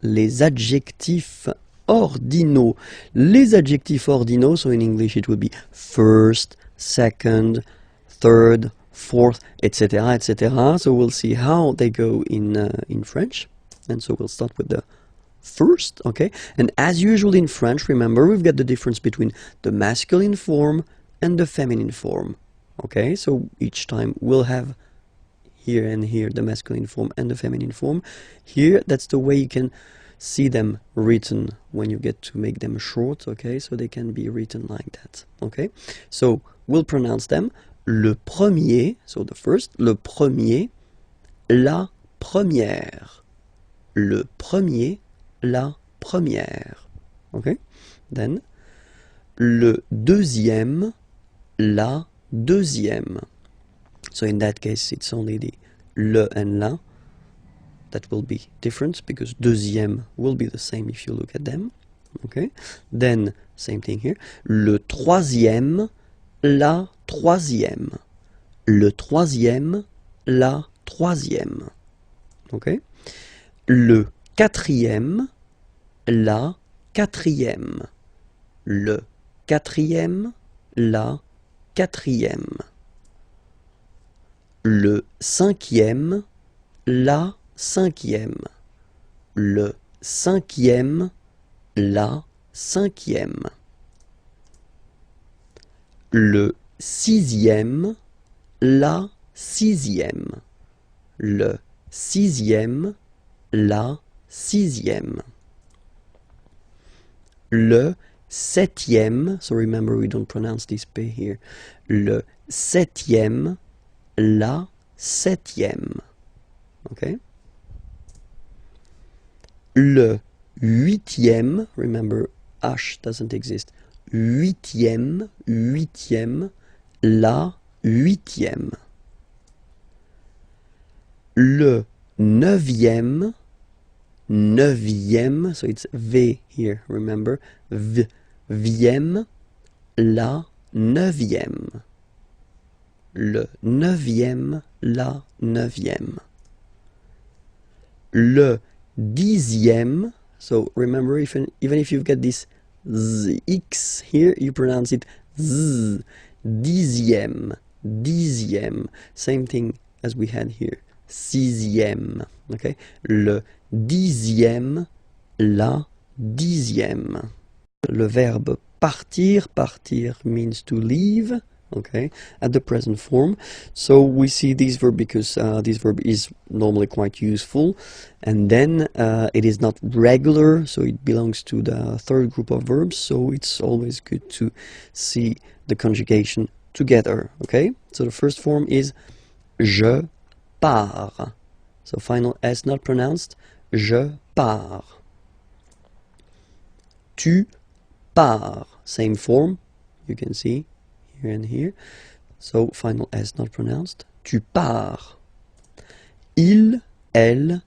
Les adjectifs ordinaux. Les adjectifs ordinaux, so in English it would be first, second, third, fourth, etc., etc. So we'll see how they go in French. And so we'll start with the first, okay? And as usual in French, remember, we've got the difference between the masculine form and the feminine form, okay? So each time we'll have here and here the masculine form and the feminine form. Here, that's the way you can see them written when you get to make them short, okay? So they can be written like that, okay? So we'll pronounce them. Le premier, so the first, le premier, la première. Le premier, la première, okay? Then, le deuxième, la deuxième. So in that case, it's only the le and la that will be different, because deuxième will be the same if you look at them, okay? Then, same thing here. Le troisième, la troisième. Le troisième, la troisième, okay? Le quatrième, la quatrième. Le quatrième, la quatrième. Le cinquième, la cinquième. Le cinquième, la cinquième. Le sixième, la sixième. Le sixième, la sixième. Le septième, so remember we don't pronounce this P here. Le septième, la septième. Okay? Le huitième, remember H doesn't exist. Huitième, huitième, la huitième. Le neuvième, neuvième, so it's V here, remember, vième, la neuvième. Le neuvième, la neuvième. Le dixième, so remember, even if you've got this z, X here, you pronounce it Z. Dixième, dixième. Same thing as we had here. Sixième, okay? Le dixième, la dixième. Le verbe partir, partir means to leave, okay, at the present form. So we see this verb because this verb is normally quite useful, and then it is not regular, so it belongs to the third group of verbs, so it's always good to see the conjugation together, okay? So the first form is je pars. So final S not pronounced. Je pars. Tu pars. Same form. You can see here and here. So final S not pronounced. Tu pars. Il, elle,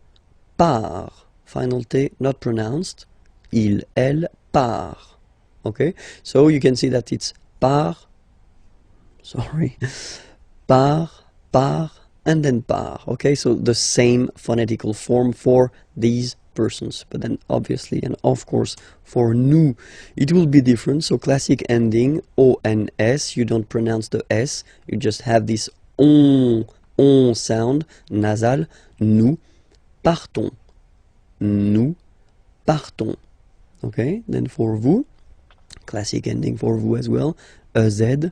part. Final T not pronounced. Il, elle, part. Okay? So you can see that it's part. Sorry. Part, part, and then par, okay? So the same phonetical form for these persons, but then obviously and of course for nous it will be different. So classic ending ONS, you don't pronounce the S, you just have this on sound nasal. Nous partons, nous partons, okay? Then for vous, classic ending for vous as well, EZ,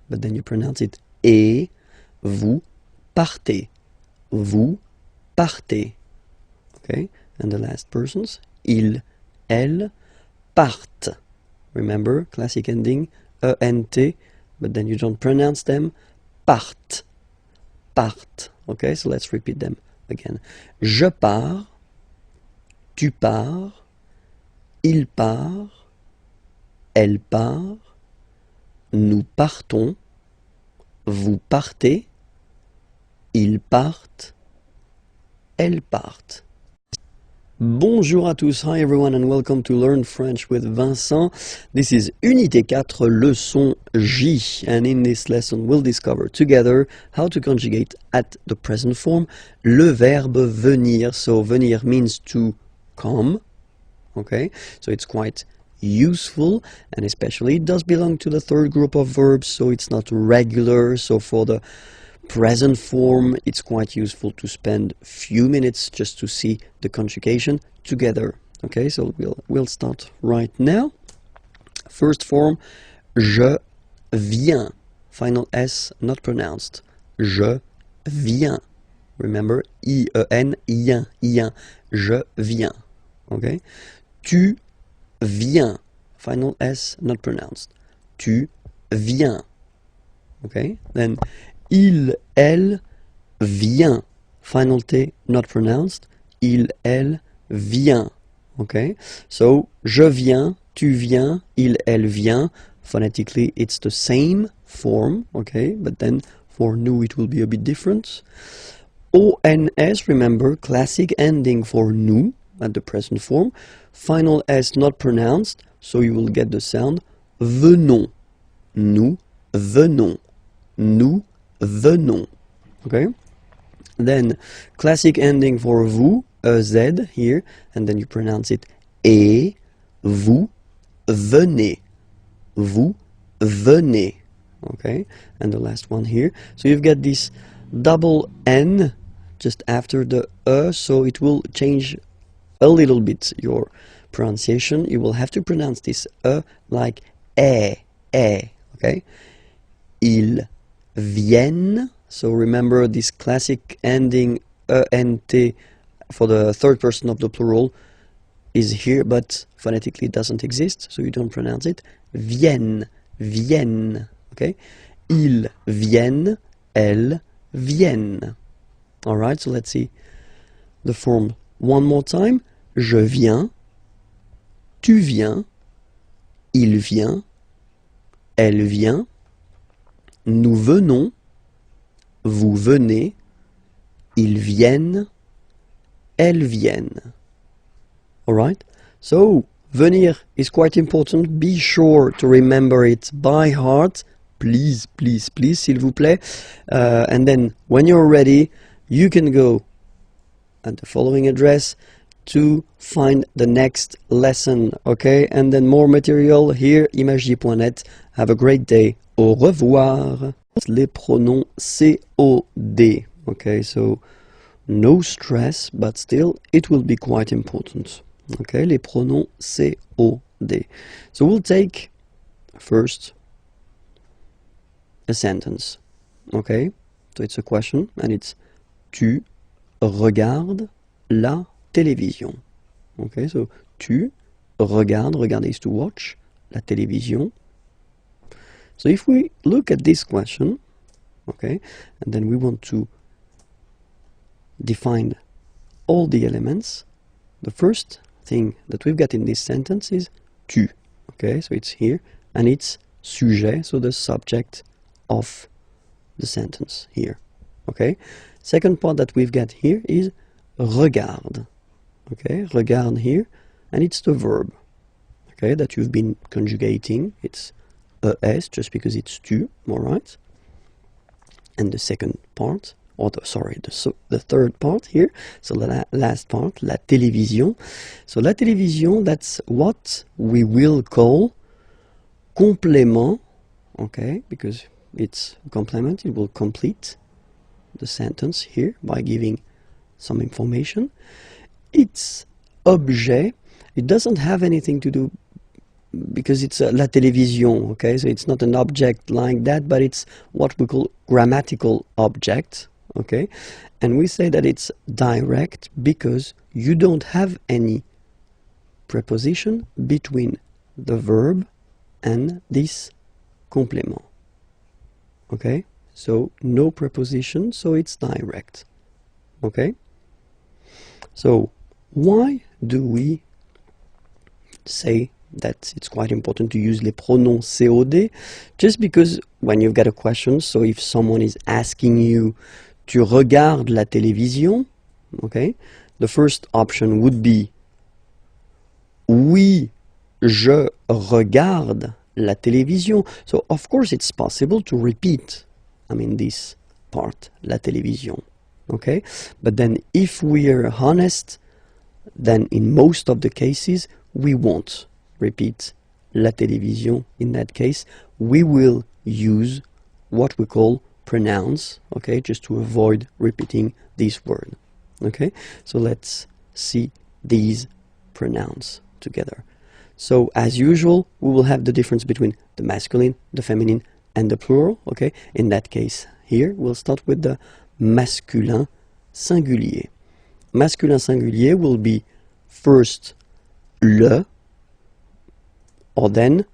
but then you pronounce it et, vous partez, vous partez, okay? And the last persons, il, elle, partent. Remember, classic ending, ENT, but then you don't pronounce them, partent, partent, okay? So let's repeat them again. Je pars, tu pars, il part, elle part, nous partons, vous partez, ils partent, elles partent. Bonjour à tous, hi everyone and welcome to Learn French with Vincent. This is Unité 4, leçon J, and in this lesson we'll discover together how to conjugate at the present form le verbe venir. So venir means to come. Okay, so it's quite useful, and especially it does belong to the third group of verbs, so it's not regular. So for the present form, it's quite useful to spend a few minutes just to see the conjugation together. Okay, so we'll start right now. First form, je viens. Final S not pronounced. Je viens. Remember, I-E-N, ien. Je viens. Okay. Tu viens. Final S not pronounced. Tu viens. Okay. Then il, elle vient. Final T not pronounced. Il, elle vient. Okay. So je viens, tu viens, il, elle vient. Phonetically it's the same form. Okay. But then for nous it will be a bit different. ONS, remember, classic ending for nous at the present form. Final S not pronounced, so you will get the sound venons. Nous venons. Nous venons. Okay? Then classic ending for vous, Z here, and then you pronounce it et, vous venez. Vous venez. Okay? And the last one here. So you've got this double N just after the so it will change a little bit your pronunciation. You will have to pronounce this like okay? Ils viennent. So remember this classic ending ENT for the third person of the plural is here, but phonetically it doesn't exist, so you don't pronounce it. Viennent, viennent, okay? Ils viennent, elles viennent. Alright, so let's see the form one more time. Je viens, tu viens, il vient, elle vient, nous venons, vous venez, ils viennent, elles viennent. Alright, so venir is quite important. Be sure to remember it by heart. Please, please, please, s'il vous plaît. And then when you're ready, you can go at the following address to find the next lesson, okay? And then more material here, imagiers.net. Have a great day. Au revoir. Les pronoms COD, okay? So no stress, but still it will be quite important, okay? Les pronoms COD. So we'll take first a sentence, okay? So it's a question, and it's tu regardes la télévision. Okay, so tu regardes, regarder is to watch, la télévision. So if we look at this question, okay, and then we want to define all the elements, the first thing that we've got in this sentence is tu. Okay, so it's here, and it's sujet, so the subject of the sentence here. Okay, second part that we've got here is regarde. Okay, regarde here, and it's the verb, okay, that you've been conjugating. It's es, just because it's tu, all right? And the second part, or the third part here, so the last part, la télévision. So la télévision, that's what we will call complément, okay, because it's a complement, it will complete the sentence here by giving some information. It's objet, it doesn't have anything to do because it's la télévision, okay, so it's not an object like that, but it's what we call grammatical object, okay, and we say that it's direct because you don't have any preposition between the verb and this complément, okay, so no preposition, so it's direct, okay. So why do we say that it's quite important to use les pronoms COD? Just because when you've got a question, so if someone is asking you, tu regardes la télévision, okay, the first option would be oui, je regarde la télévision. So of course it's possible to repeat, I mean, this part, la télévision, okay, but then if we are honest, then in most of the cases we won't repeat la télévision. In that case we will use what we call pronouns, okay, just to avoid repeating this word. Okay, so let's see these pronouns together. So as usual we will have the difference between the masculine, the feminine and the plural. Okay, in that case here we'll start with the masculin singulier. Masculin singulier will be first le, or then,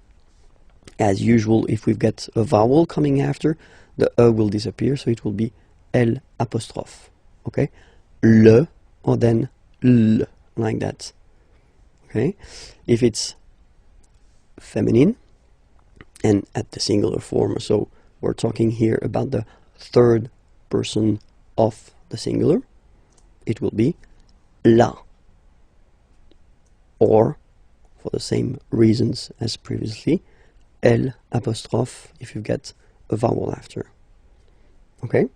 as usual, if we've got a vowel coming after, the e will disappear, so it will be l apostrophe. Okay, le, or then l, like that. Okay, if it's feminine and at the singular form, so we're talking here about the third person of the singular, it will be la, or for the same reasons as previously, l apostrophe if you get a vowel after. Okay,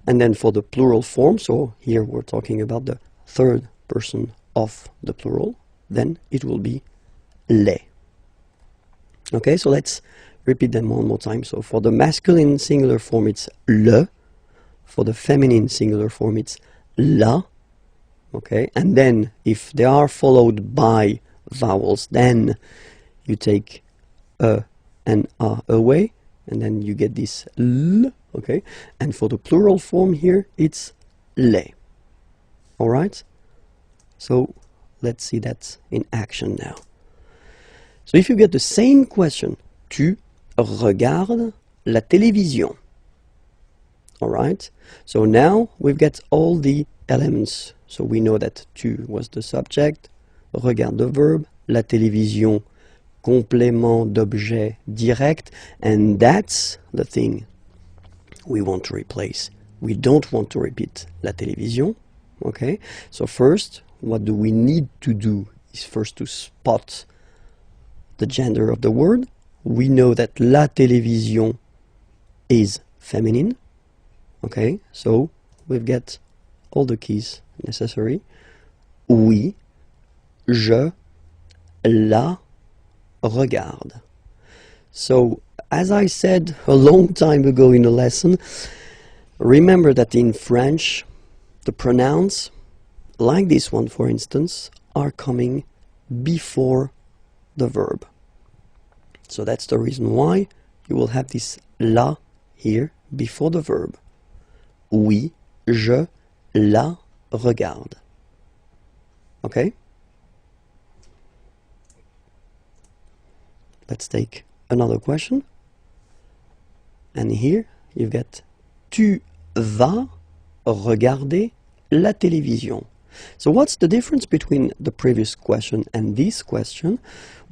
and then for the plural form, so here we're talking about the third person of the plural, then it will be les. Okay, so let's repeat them one more time. So for the masculine singular form it's le, for the feminine singular form it's la. Okay, and then if they are followed by vowels, then you take a and a away, and then you get this l. Okay, and for the plural form here it's les. All right, so let's see that in action now. So if you get the same question, tu regardes la télévision. All right, so now we've got all the elements. So we know that tu was the subject, regarde the verb, la télévision complément d'objet direct, and that's the thing we want to replace. We don't want to repeat la télévision. Okay, so first what do we need to do is first to spot the gender of the word. We know that la télévision is feminine. Okay, so we've got all the keys necessary. Oui, je la regarde. So as I said a long time ago in a lesson, remember that in French the pronouns, like this one for instance, are coming before the verb. So that's the reason why you will have this la here before the verb. Oui, je la regarde. Okay? Let's take another question. And here you've got tu vas regarder la télévision. So what's the difference between the previous question and this question?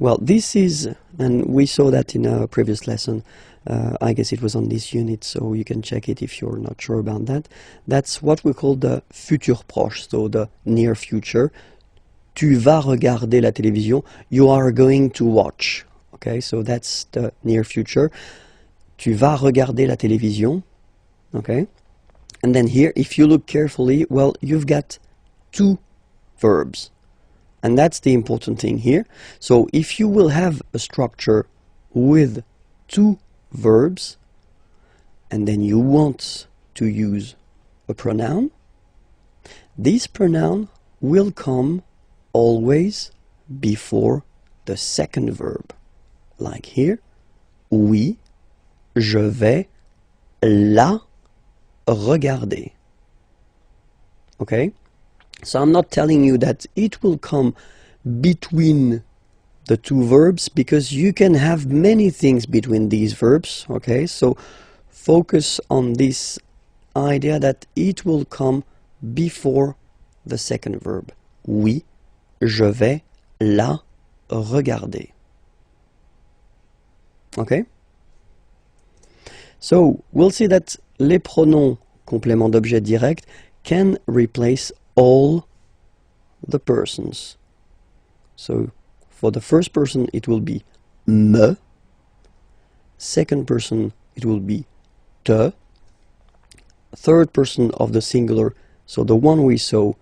Well, this is, and we saw that in a previous lesson, I guess it was on this unit, so you can check it if you're not sure about that. That's what we call the futur proche, so the near future. Tu vas regarder la télévision, you are going to watch. Okay, so that's the near future. Tu vas regarder la télévision. Okay, and then here, if you look carefully, well, you've got two verbs. And that's the important thing here. So if you will have a structure with two verbs, and then you want to use a pronoun, this pronoun will come always before the second verb. Like here, oui, je vais la regarder. Okay? So I'm not telling you that it will come between the two verbs, because you can have many things between these verbs. Okay, so focus on this idea that it will come before the second verb. Oui, je vais la regarder. Okay, so we'll see that les pronoms complément d'objet direct can replace all the persons. So for the first person it will be me, second person it will be te, third person of the singular, so the one we saw,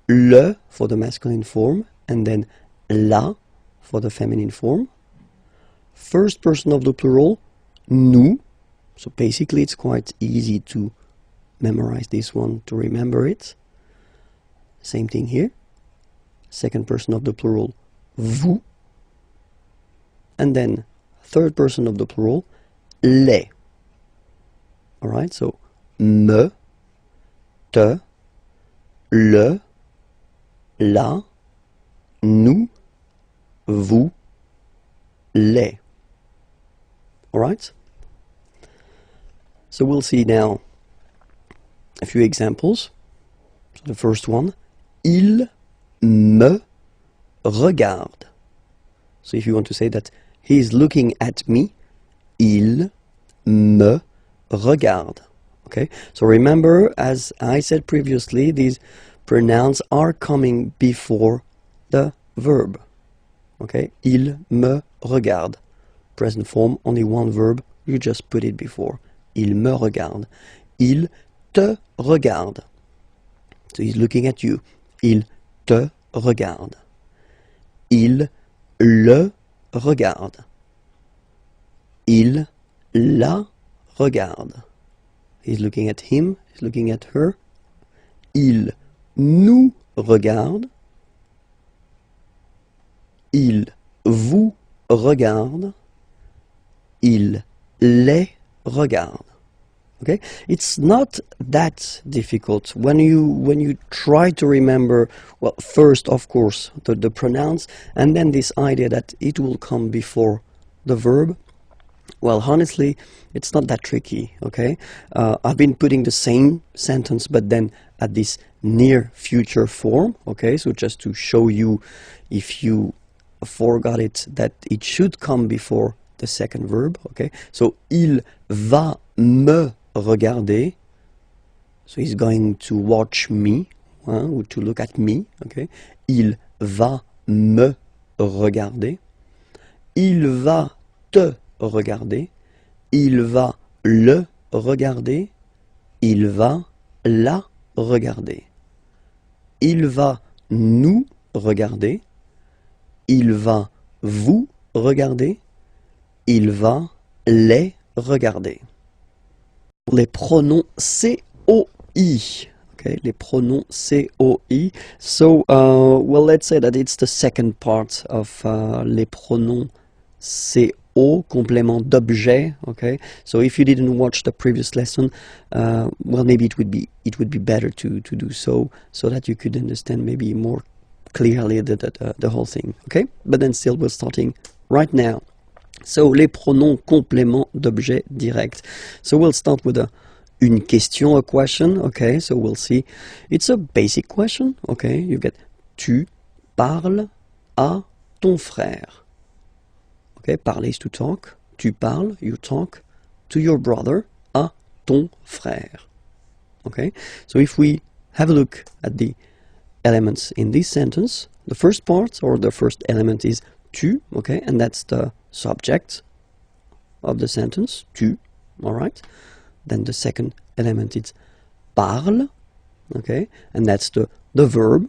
le for the masculine form, and then la for the feminine form. First person of the plural, nous. So basically it's quite easy to memorize this one, to remember it. Same thing here. Second person of the plural, vous. And then third person of the plural, les. Alright, so me, te, le, la, nous, vous, les. Alright? So we'll see now a few examples. So the first one, il me regarde. So if you want to say that he is looking at me, il me regarde. Okay, so remember, as I said previously, these pronouns are coming before the verb. Okay, il me regarde. Present form, only one verb, you just put it before. Il me regarde. Il te regarde. So he's looking at you. Il te regarde. Il le regarde. Il la regarde. He's looking at him, he's looking at her. Il nous regarde. Il vous regarde. Il les regarde. Okay, it's not that difficult when you try to remember. Well, first, of course, the pronouns, and then this idea that it will come before the verb. Well, honestly, it's not that tricky. Okay, I've been putting the same sentence, but then at this near future form. Okay, so just to show you, if you forgot it, that it should come before the second verb. Okay, so il va me regarder. So he's going to watch me, or to look at me. Okay, il va me regarder. Il va te regarder. Il va le regarder. Il va la regarder. Il va nous regarder. Il va vous regarder. Il va les regarder. Les pronoms COI. Okay, les pronoms COI. So, well, let's say that it's the second part of les pronoms CO, complément d'objet. Okay, so if you didn't watch the previous lesson, well, maybe it would be better to do so that you could understand maybe more clearly the whole thing. Okay, but then still we're starting right now. So, les pronoms complément d'objet direct. So, we'll start with une question, a question. Okay, so we'll see. It's a basic question. Okay, you get tu parles à ton frère. Okay, parler is to talk. Tu parles, you talk to your brother, à ton frère. Okay, so if we have a look at the elements in this sentence, the first part or the first element is tu, okay, and that's the subject of the sentence, tu, all right. Then the second element is parle, okay, and that's the verb.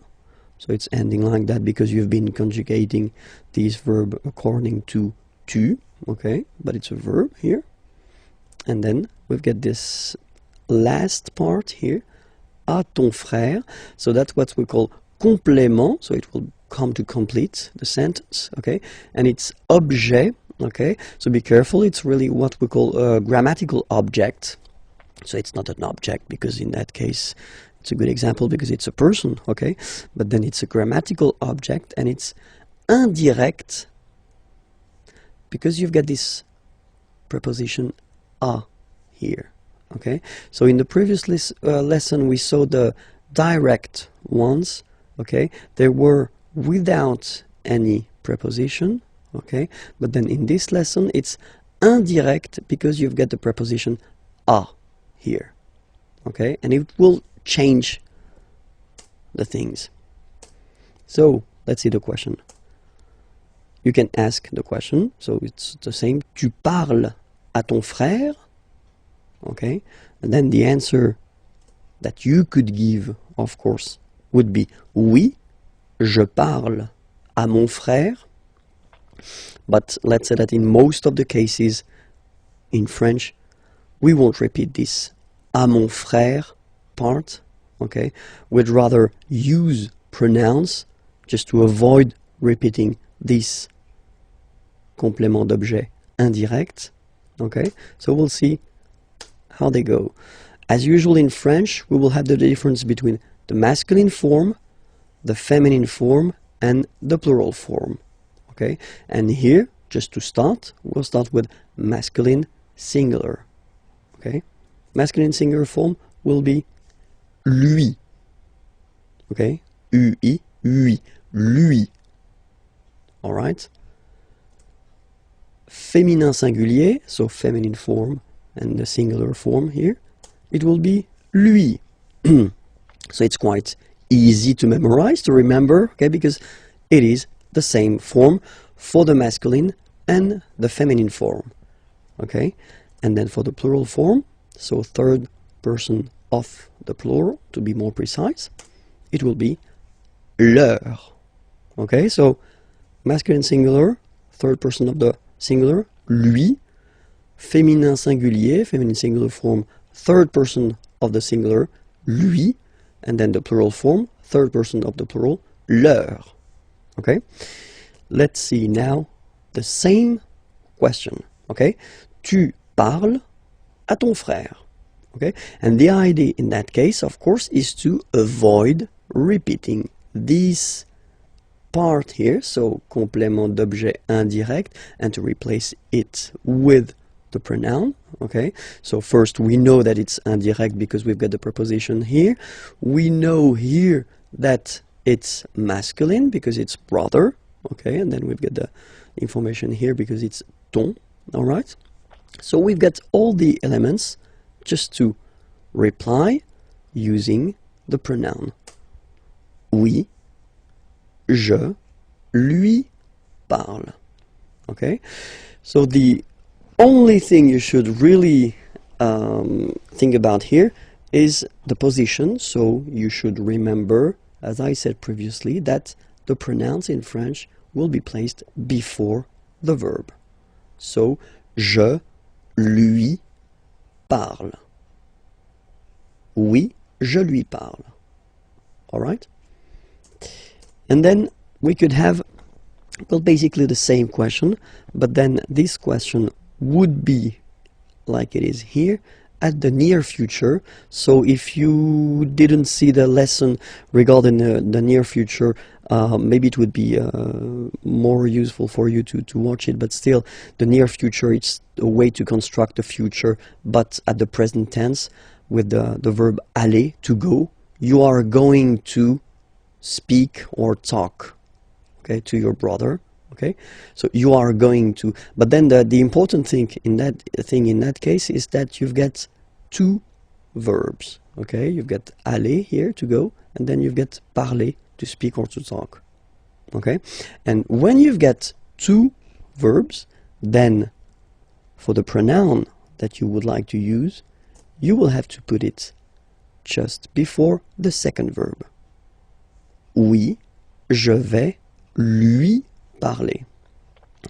So it's ending like that because you've been conjugating this verb according to tu, okay, but it's a verb here. And then we've got this last part here, à ton frère. So that's what we call complément, so it will come to complete the sentence, okay, and it's objet, okay, so be careful, it's really what we call a grammatical object. So it's not an object, because in that case it's a good example because it's a person, okay, but then it's a grammatical object, and it's indirect because you've got this preposition à here, okay. So in the previous lesson we saw the direct ones, okay, they were without any preposition, okay, but then in this lesson it's indirect because you've got the preposition à here, okay, and it will change the things. So let's see the question. You can ask the question, so it's the same. Tu parles à ton frère, okay, and then the answer that you could give, of course, would be oui, je parle à mon frère. But let's say that in most of the cases in French, we won't repeat this à mon frère part, okay? We'd rather use pronouns just to avoid repeating this complément d'objet indirect, okay? So we'll see how they go. As usual in French, we will have the difference between the masculine form, the feminine form, and the plural form, okay? And here, just to start, we'll start with masculine singular, okay? Masculine singular form will be lui, okay? Ui, lui, lui, all right? Féminin singulier, so feminine form and the singular form here, it will be lui. So it's quite easy to memorize, to remember, okay, because it is the same form for the masculine and the feminine form, okay? And then for the plural form, so third person of the plural, to be more precise, it will be leur, okay? So masculine singular, third person of the singular, lui, féminin singulier, feminine singular form, third person of the singular, lui, and then the plural form, third person of the plural, leur, okay? Let's see now the same question, okay? Tu parles à ton frère, okay? And the idea in that case, of course, is to avoid repeating this part here, so complément d'objet indirect, and to replace it with the pronoun, okay? So first we know that it's indirect because we've got the preposition here. We know here that it's masculine because it's brother, okay? And then we've got the information here because it's ton, all right? So we've got all the elements just to reply using the pronoun. Oui, je lui parle, okay? So the only thing you should really think about here is the position. So you should remember, as I said previously, that the pronouns in French will be placed before the verb. So, je lui parle. Oui, je lui parle. All right? And then we could have, well, basically the same question, but then this question would be like it is here at the near future. So if you didn't see the lesson regarding the near future, maybe it would be more useful for you to watch it, but still the near future, it's a way to construct the future, but at the present tense with the verb aller, to go. You are going to speak or talk, okay, to your brother. Okay, so you are going to, but then the important thing in that case is that you've got two verbs. Okay, you've got aller here, to go, and then you've got parler, to speak or to talk. Okay, and when you've got two verbs, then for the pronoun that you would like to use, you will have to put it just before the second verb. Oui, je vais lui parler.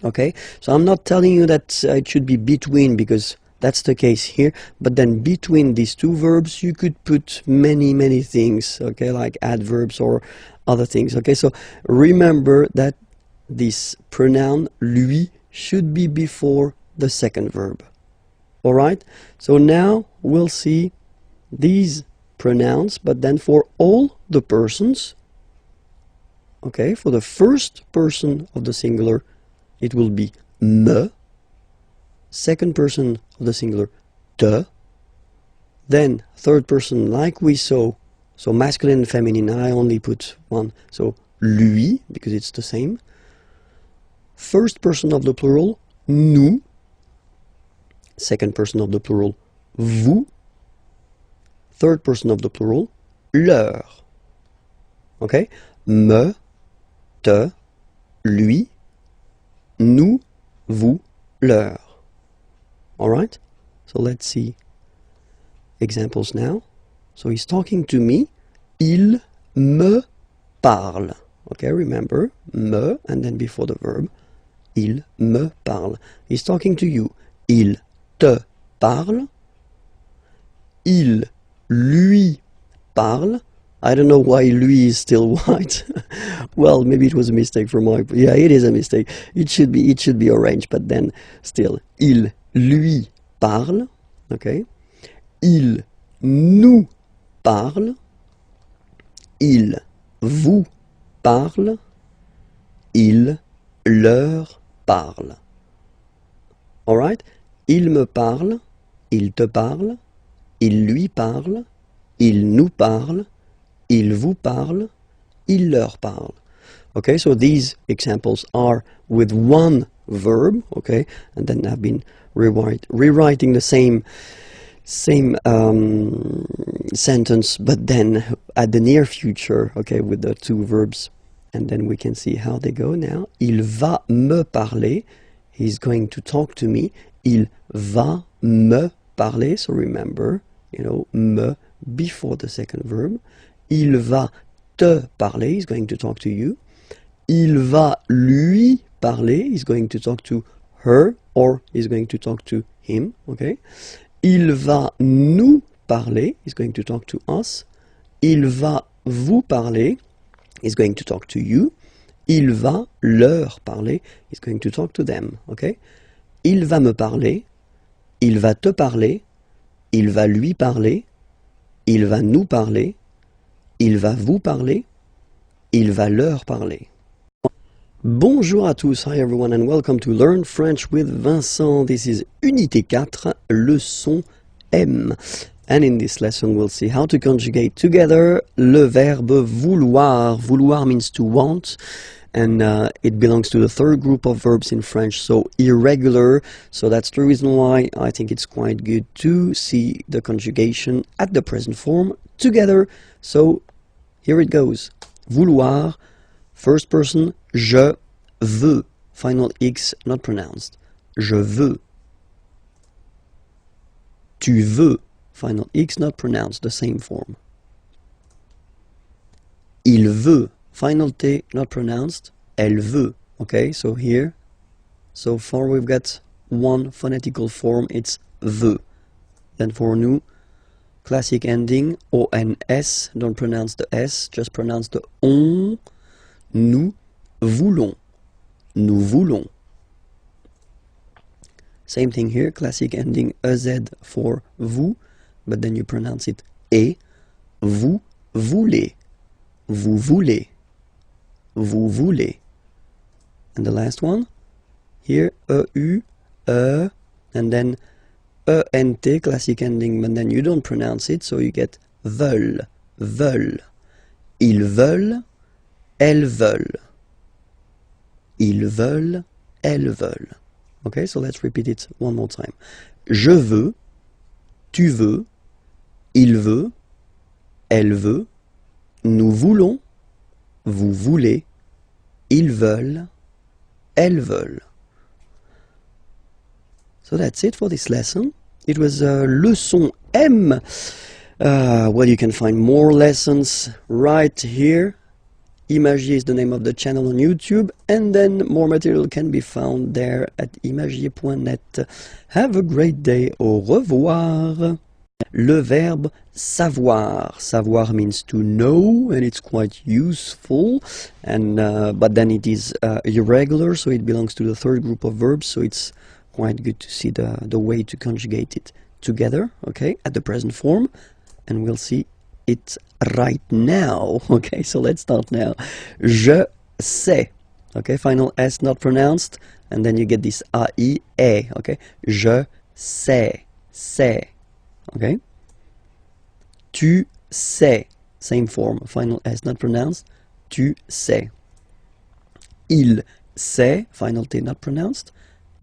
Okay, so I'm not telling you that it should be between, because that's the case here, but then between these two verbs you could put many things, okay, like adverbs or other things. Okay, so remember that this pronoun lui should be before the second verb. All right, so now we'll see these pronouns, but then for all the persons. Okay, for the first person of the singular, it will be me. Second person of the singular, te. Then third person, like we saw, so masculine and feminine, I only put one, so lui, because it's the same. First person of the plural, nous. Second person of the plural, vous. Third person of the plural, leur. Okay, me, te, lui, nous, vous, leur. All right? So let's see examples now. So he's talking to me. Il, me parle. Okay, remember, me, and then before the verb, il me parle. He's talking to you. Il te parle. Il lui parle. I don't know why lui is still white. Well, maybe it was a mistake from my... Yeah, it is a mistake. It should be orange, but then still. Il lui parle. Okay. Il nous parle. Il vous parle. Il leur parle. Alright? Il me parle. Il te parle. Il lui parle. Il nous parle. Il vous parle. Il leur parle. Okay, so these examples are with one verb, okay, and then I've been rewriting the same sentence, but then at the near future, okay, with the two verbs, and then we can see how they go now. Il va me parler. He's going to talk to me. Il va me parler. So remember, you know, me before the second verb. Il va te parler. He's going to talk to you. Il va lui parler. He's going to talk to her, or he's going to talk to him. Okay. Il va nous parler. He's going to talk to us. Il va vous parler. He's going to talk to you. Il va leur parler. He's going to talk to them. Okay. Il va me parler. Il va te parler. Il va lui parler. Il va nous parler. Il va vous parler. Il va leur parler. Bonjour à tous, hi everyone, and welcome to Learn French with Vincent. This is Unité 4, leçon M. And in this lesson we'll see how to conjugate together le verbe vouloir. Vouloir means to want, and it belongs to the third group of verbs in French, so irregular. So that's the reason why I think it's quite good to see the conjugation at the present form together. So here it goes. Vouloir, first person, je veux. Final X not pronounced. Je veux. Tu veux. Final X not pronounced, the same form. Il veut. Final T not pronounced. Elle veut. Okay, so here, so far we've got one phonetical form, it's veut. Then for nous, classic ending, ONS, don't pronounce the S, just pronounce the on. Nous voulons. Nous voulons. Same thing here, classic ending EZ for vous, but then you pronounce it et. Vous voulez. Vous voulez. Vous voulez. And the last one, here, EU, and then ENT, classic ending, but then you don't pronounce it, so you get veulent, veulent. Ils veulent, elles veulent. Ils veulent, elles veulent. Okay, so let's repeat it one more time. Je veux, tu veux, il veut, elle veut, nous voulons, vous voulez, ils veulent, elles veulent. So that's it for this lesson. It was leçon M. Well, you can find more lessons right here. IMAGIERS is the name of the channel on YouTube, and then more material can be found there at imagier.net. Have a great day. Au revoir. Le verbe savoir. Savoir means to know, and it's quite useful, and but then it is irregular, so it belongs to the third group of verbs, so it's quite good to see the way to conjugate it together, okay, at the present form, and we'll see it right now. Okay, so let's start now. Je sais. Okay, final S not pronounced, and then you get this A-I, E. Okay, je sais, sais. Okay. Tu sais. Same form, final S not pronounced. Tu sais. Il sait, final T not pronounced.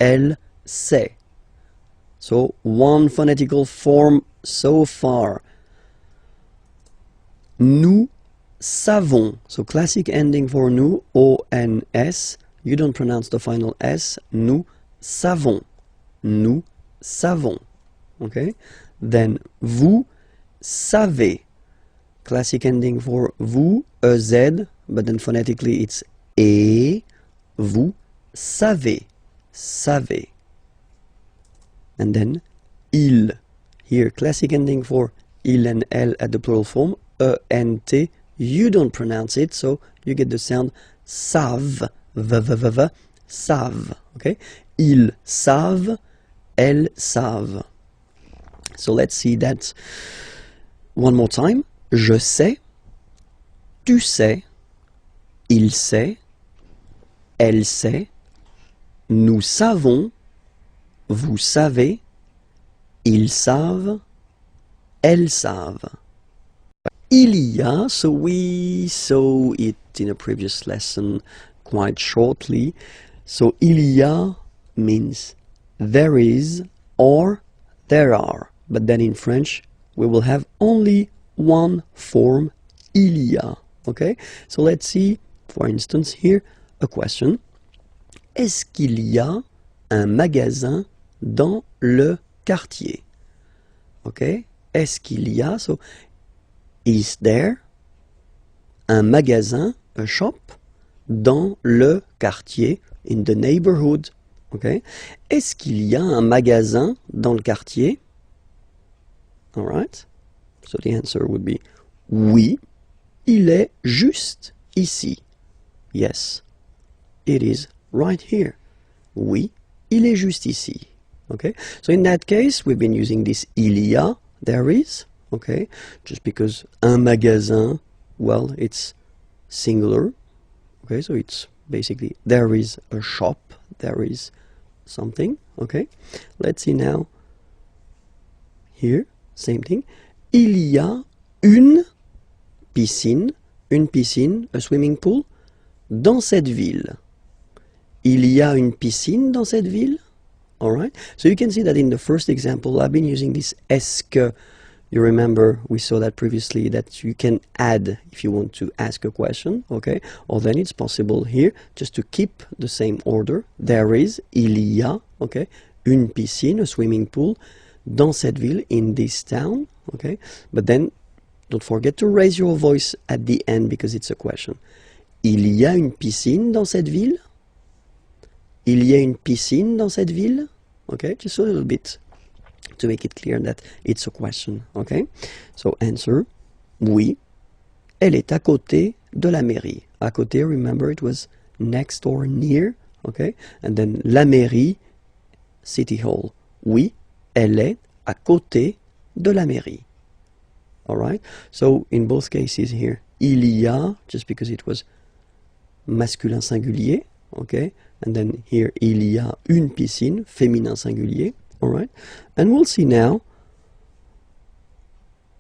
Elle sait. So one phonetical form so far. Nous savons. So classic ending for nous, O-N-S. You don't pronounce the final S. Nous savons. Nous savons. Okay? Then vous savez. classic ending for vous, EZ, but then phonetically it's et, vous savez, savez. And then il, here classic ending for il and elle at the plural form, ENT, you don't pronounce it, so you get the sound savent, v, savent, okay? Ils savent, elles savent. So let's see that one more time. Je sais, tu sais, il sait, elle sait, nous savons, vous savez, ils savent, elles savent. Il y a, so we saw it in a previous lesson quite shortly. So il y a means there is or there are. But then in French, we will have only one form, il y a. Okay? So let's see, for instance, here, a question. Est-ce qu'il y a un magasin dans le quartier? Okay? Est-ce qu'il y a? So, is there un magasin, a shop, dans le quartier, in the neighborhood? Okay? Est-ce qu'il y a un magasin dans le quartier? All right? So the answer would be oui, il est juste ici. Yes, it is right here. Oui, il est juste ici. Okay? So in that case, we've been using this il y a, there is, okay? Just because un magasin, well, it's singular. Okay, so it's basically there is a shop, there is something. Okay? Let's see now. Here, same thing. Il y a une piscine, a swimming pool, dans cette ville. Il y a une piscine dans cette ville. Alright? So you can see that in the first example, I've been using this est-ce que. You remember we saw that previously, that you can add if you want to ask a question, okay? Or then it's possible here just to keep the same order. There is, il y a, okay? Une piscine, a swimming pool, dans cette ville, in this town, okay? But then don't forget to raise your voice at the end because it's a question. Il y a une piscine dans cette ville? Il y a une piscine dans cette ville? Okay, just a little bit to make it clear that it's a question, okay? So answer, oui, elle est à côté de la mairie. À côté, remember it was next or near, okay? And then la mairie, city hall. Oui, elle est à côté de la mairie. Alright? So in both cases here, il y a, just because it was masculin singulier, okay? And then here, il y a une piscine, féminin singulier. All right, and we'll see now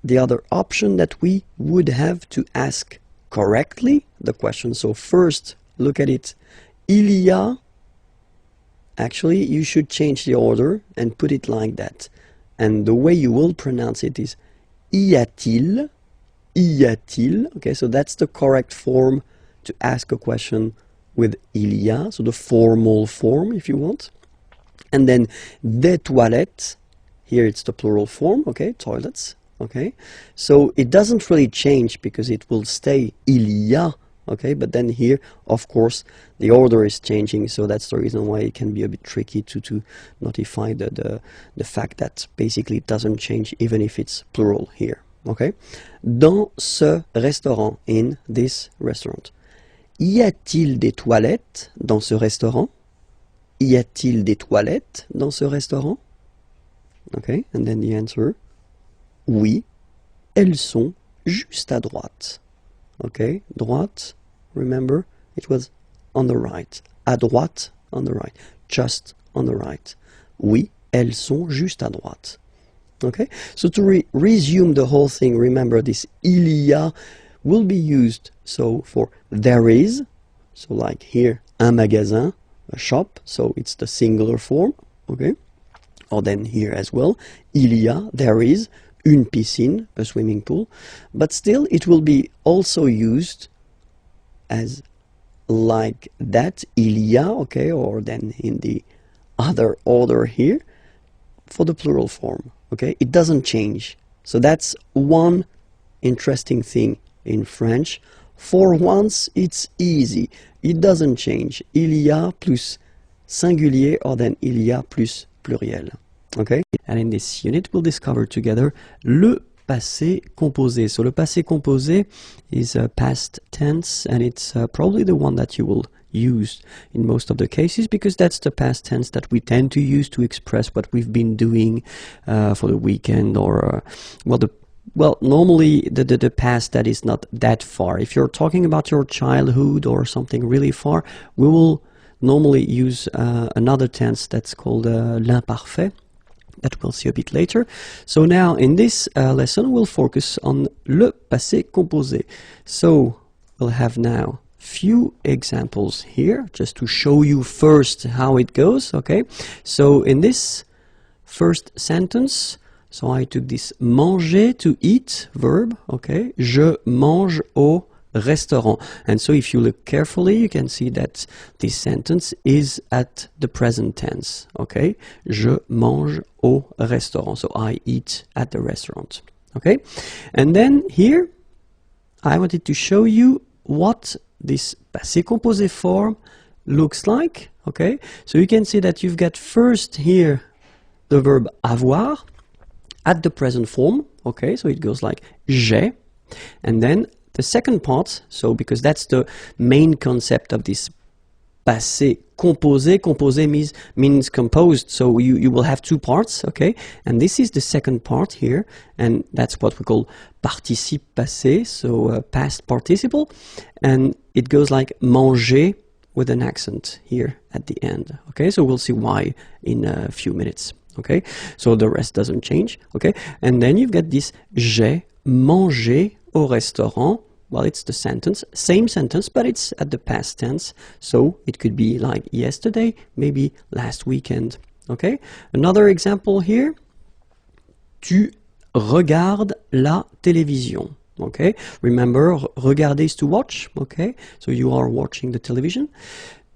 the other option that we would have to ask correctly the question. So first, look at it. Il y a, actually, you should change the order and put it like that. And the way you will pronounce it is y a-t-il, y a-t-il. Okay, so that's the correct form to ask a question with il y a, so the formal form, if you want. And then des toilettes, here it's the plural form, okay, toilets, okay. So it doesn't really change because it will stay il y a, okay, but then here, of course, the order is changing, so that's the reason why it can be a bit tricky to notify the fact that basically it doesn't change even if it's plural here, okay. Dans ce restaurant, in this restaurant. Y a-t-il des toilettes dans ce restaurant? Y a-t-il des toilettes dans ce restaurant? Okay, and then the answer, oui, elles sont juste à droite. Okay, droite, remember, it was on the right. À droite, on the right. Just on the right. Oui, elles sont juste à droite. Okay, so to resume the whole thing, remember this il y a will be used so for there is, so like here, un magasin, a shop, so it's the singular form, okay? Or then here as well, il y a, there is, une piscine, a swimming pool, but still it will be also used as like that, il y a, okay, or then in the other order here, for the plural form, okay? It doesn't change. So that's one interesting thing in French. For once, it's easy. It doesn't change. Il y a plus singulier or then il y a plus pluriel. Okay? And in this unit, we'll discover together le passé composé. So le passé composé is a past tense, and it's probably the one that you will use in most of the cases, because that's the past tense that we tend to use to express what we've been doing for the weekend, or normally the past that is not that far. If you're talking about your childhood or something really far, we will normally use another tense that's called l'imparfait, that we'll see a bit later. So now in this lesson we'll focus on le passé composé. So we'll have now few examples here just to show you first how it goes. Okay, so in this first sentence, so I took this manger, to eat verb. Okay, je mange au restaurant. And so if you look carefully, you can see that this sentence is at the present tense. Okay, je mange au restaurant. So I eat at the restaurant. Okay, and then here I wanted to show you what this passé composé form looks like. Okay, so you can see that you've got first here the verb avoir at the present form. Okay, so it goes like j'ai, and then the second part, so because that's the main concept of this passé composé. Composé means composed, so you will have two parts, okay? And this is the second part here, and that's what we call participe passé, so past participle, and it goes like manger with an accent here at the end, okay? So we'll see why in a few minutes, okay? So the rest doesn't change, okay? And then you've got this j'ai mangé au restaurant. Well, it's the sentence, same sentence, but it's at the past tense. So it could be like yesterday, maybe last weekend. Okay? Another example here. Tu regardes la télévision. Okay? Remember, regarder is to watch. Okay? So you are watching the television.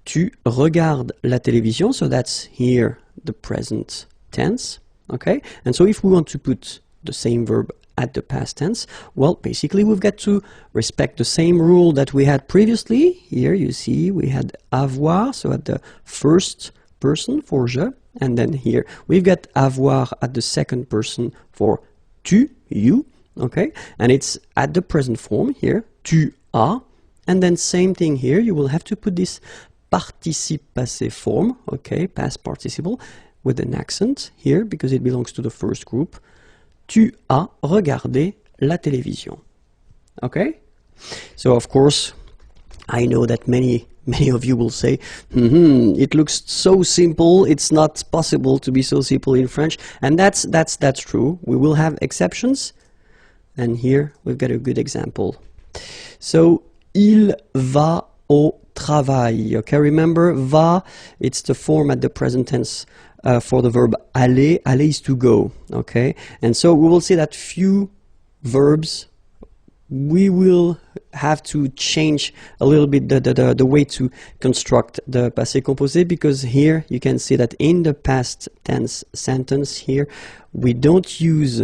Tu regardes la télévision. So that's here the present tense. Okay? And so if we want to put the same verb at the past tense, well, basically we've got to respect the same rule that we had previously. Here you see we had avoir, so at the first person for je, and then here we've got avoir at the second person for tu, you, okay, and it's at the present form here, tu as, and then same thing here, you will have to put this participe passé form, okay, past participle, with an accent here because it belongs to the first group. Tu as regardé la télévision. Okay? So of course, I know that many of you will say, it looks so simple, it's not possible to be so simple in French. And that's true. We will have exceptions. And here we've got a good example. So, il va au travail. Okay, remember, va, it's the form at the present tense for the verb aller. Aller is to go, okay? And so we will see that few verbs, we will have to change a little bit the way to construct the passé composé, because here you can see that in the past tense sentence here, we don't use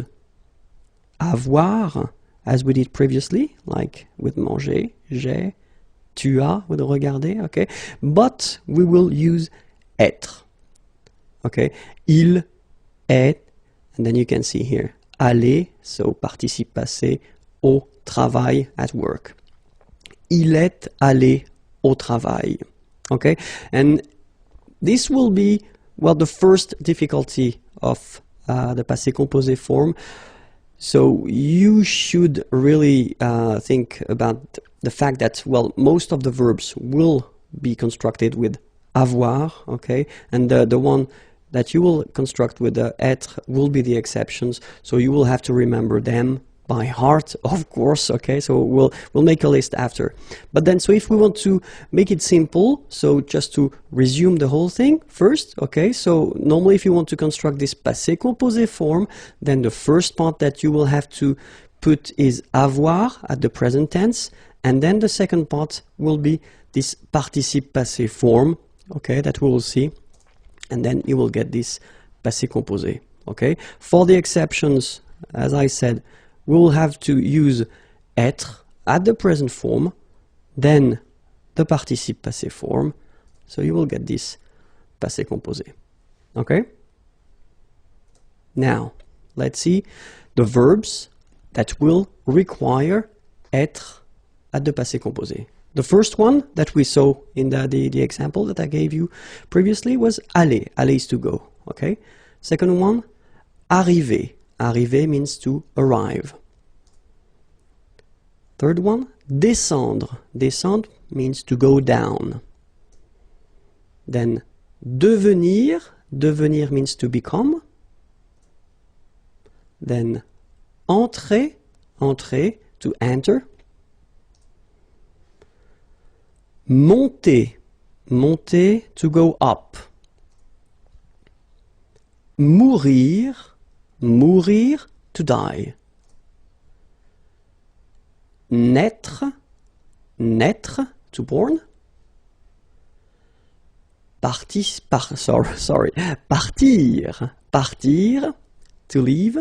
avoir as we did previously, like with manger, j'ai, tu as, with regarder, okay? But we will use être. Okay, il est, and then you can see here, aller, so participe passé, au travail, at work. Il est allé au travail. Okay, and this will be, well, the first difficulty of the passé composé form. So you should really think about the fact that, well, most of the verbs will be constructed with avoir, okay, and the one that you will construct with the être will be the exceptions, so you will have to remember them by heart, of course, okay, so we'll make a list after. But then, so if we want to make it simple, so just to resume the whole thing first, okay, so normally if you want to construct this passé composé form, then the first part that you will have to put is avoir at the present tense, and then the second part will be this participe passé form, okay, that we will see. And then you will get this passé composé, okay? For the exceptions, as I said, we will have to use être at the present form, then the participe passé form, so you will get this passé composé. Okay? Now, let's see the verbs that will require être at the passé composé. The first one that we saw in the example that I gave you previously was aller. Aller is to go. Okay? Second one, arriver. Arriver means to arrive. Third one, descendre. Descendre means to go down. Then devenir. Devenir means to become. Then entrer. Entrer, to enter. Monter. Monter, to go up. Mourir. Mourir, to die. Naître. Naître, to born. Partir. Partir, to leave.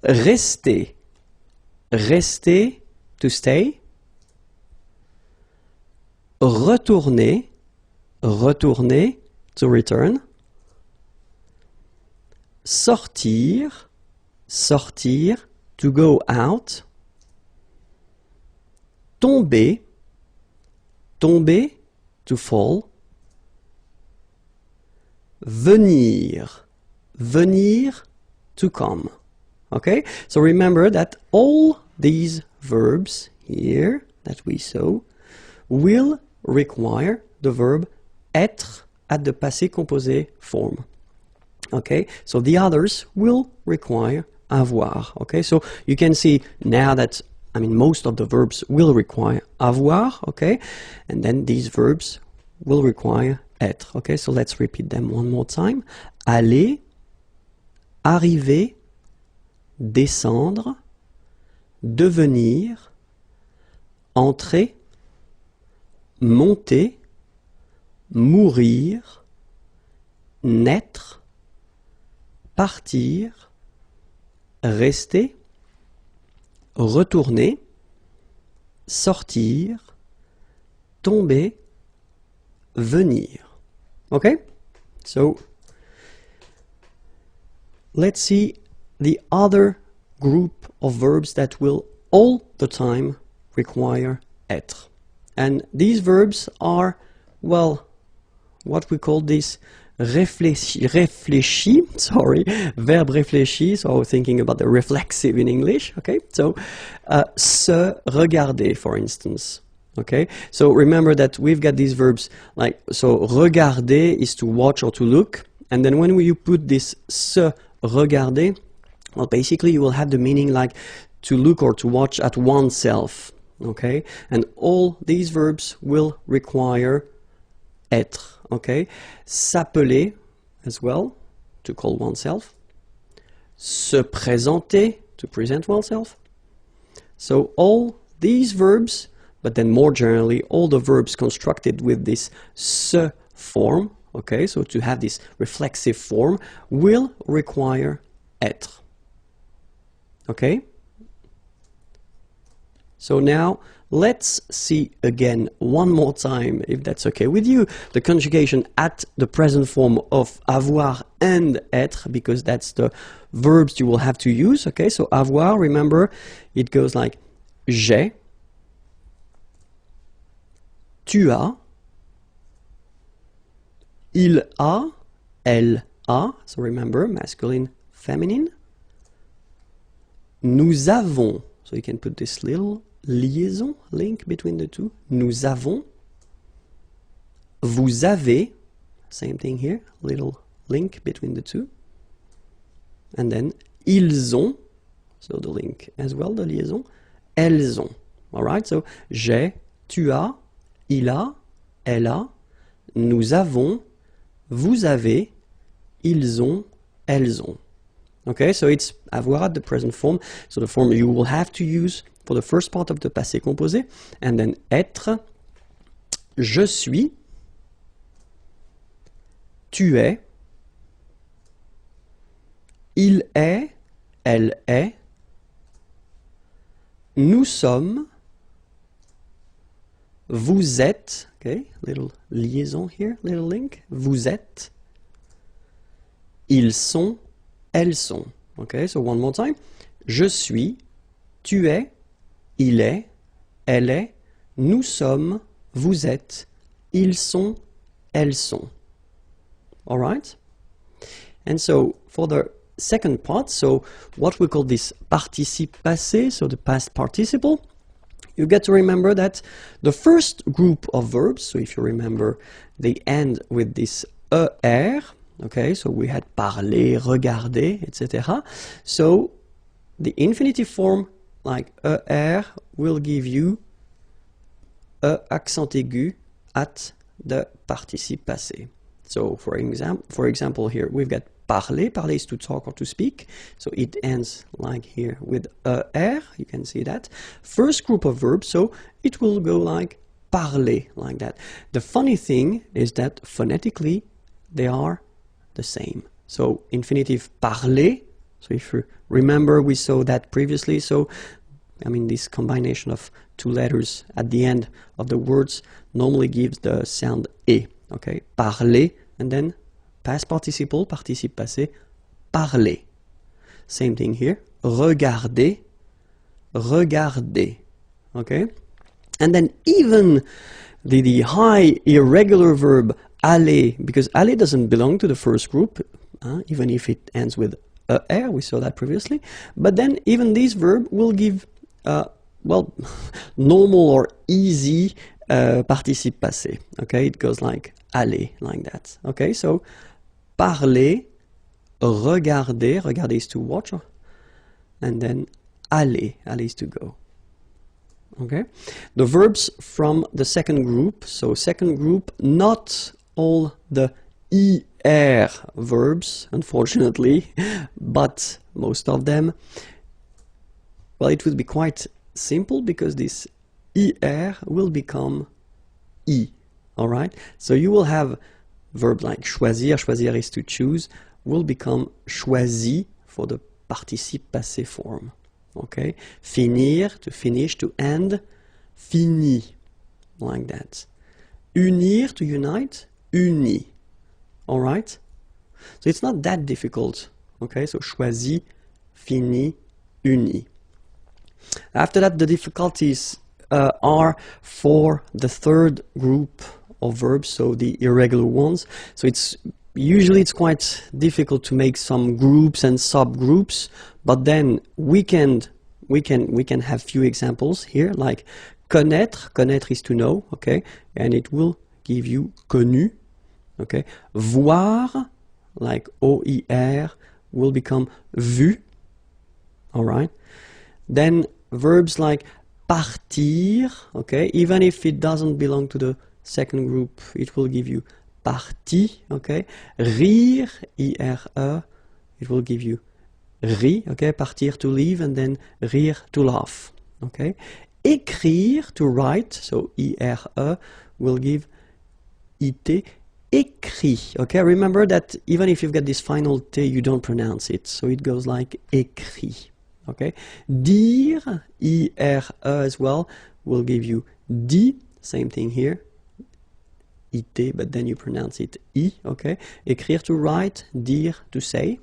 Rester. Rester, to stay. Retourner. Retourner, to return. Sortir. Sortir, to go out. Tomber. Tomber, to fall. Venir. Venir, to come. Okay, so remember that all these verbs here that we saw will require the verb être at the passé composé form. Okay, so the others will require avoir. Okay, so you can see now that, I mean, most of the verbs will require avoir. Okay, and then these verbs will require être. Okay, so let's repeat them one more time. Aller, arriver, descendre, devenir, entrer, monter, mourir, naître, partir, rester, retourner, sortir, tomber, venir. Okay? So, let's see the other group of verbs that will all the time require être. And these verbs are, well, what we call this réfléchi, sorry, verbe réfléchi, so thinking about the reflexive in English, okay? So, se regarder, for instance, okay? So remember that we've got these verbs like, so regarder is to watch or to look, and then when you put this se regarder, well, basically you will have the meaning like to look or to watch at oneself, okay? And all these verbs will require être, okay? S'appeler as well, to call oneself. Se présenter, to present oneself. So all these verbs, but then more generally, all the verbs constructed with this se form, okay, so to have this reflexive form, will require être. Okay? So now, let's see again one more time, if that's okay with you, the conjugation at the present form of avoir and être, because that's the verbs you will have to use, okay? So avoir, remember, it goes like j'ai, tu as, il a, elle a, so remember, masculine, feminine. Nous avons, so you can put this little liaison, link between the two. Nous avons. Vous avez, same thing here, little link between the two. And then ils ont, so the link as well, the liaison. Elles ont. Alright, so j'ai, tu as, il a, elle a, nous avons, vous avez, ils ont, elles ont. Okay, so it's avoir at the present form, so the form you will have to use for the first part of the passé composé, and then être, je suis, tu es, il est, elle est, nous sommes, vous êtes, okay, little liaison here, little link, vous êtes, ils sont, elles sont. Okay, so one more time. Je suis, tu es, il est, elle est, nous sommes, vous êtes, ils sont, elles sont. All right? And so for the second part, so what we call this participe passé, so the past participle, you get to remember that the first group of verbs, so if you remember, they end with this er, okay, so we had parler, regarder, etc. So the infinitive form, like er, will give you a accent aigu at the participe passé. So for example here, we've got parler. Parler is to talk or to speak. So it ends like here with er. You can see that. First group of verbs, so it will go like parler, like that. The funny thing is that phonetically, they are the same. So infinitive parler. So if you remember, we saw that previously. So, I mean, this combination of two letters at the end of the words normally gives the sound e. Okay, parler, and then past participle, participe passé, parler. Same thing here. Regarder, regarder. Okay, and then even the high irregular verb aller, because aller doesn't belong to the first group, even if it ends with er, we saw that previously. But then even this verb will give, well, normal or easy participe passé. Okay, it goes like aller, like that. Okay, so parler, regarder, regarder is to watch, and then aller, aller is to go. Okay, the verbs from the second group, so second group, not all the er verbs, unfortunately, but most of them. Well, it will be quite simple because this er will become i. All right, so you will have verbs like choisir, choisir is to choose, will become choisi for the participe passé form. Okay, finir, to finish, to end, fini, like that. Unir, to unite, uni. All right, so it's not that difficult. Okay, so choisi, fini, uni. After that, the difficulties are for the third group of verbs, so the irregular ones. So usually it's quite difficult to make some groups and subgroups, but then we can have few examples here, like connaître. Connaître is to know, okay, and it will give you connu. Okay, voir, like oeil, will become vu. All right, then verbs like partir, okay, even if it doesn't belong to the second group, it will give you parti, okay. Rire, ire, it will give you ri, okay. Partir, to leave, and then rire, to laugh, okay. Écrire, to write, so ire, will give it, écrit, okay. Remember that even if you've got this final t, you don't pronounce it, so it goes like écrit, okay. Dire, ire as well, will give you dit, same thing here, it, but then you pronounce it i, okay. Écrire, to write, dire, to say.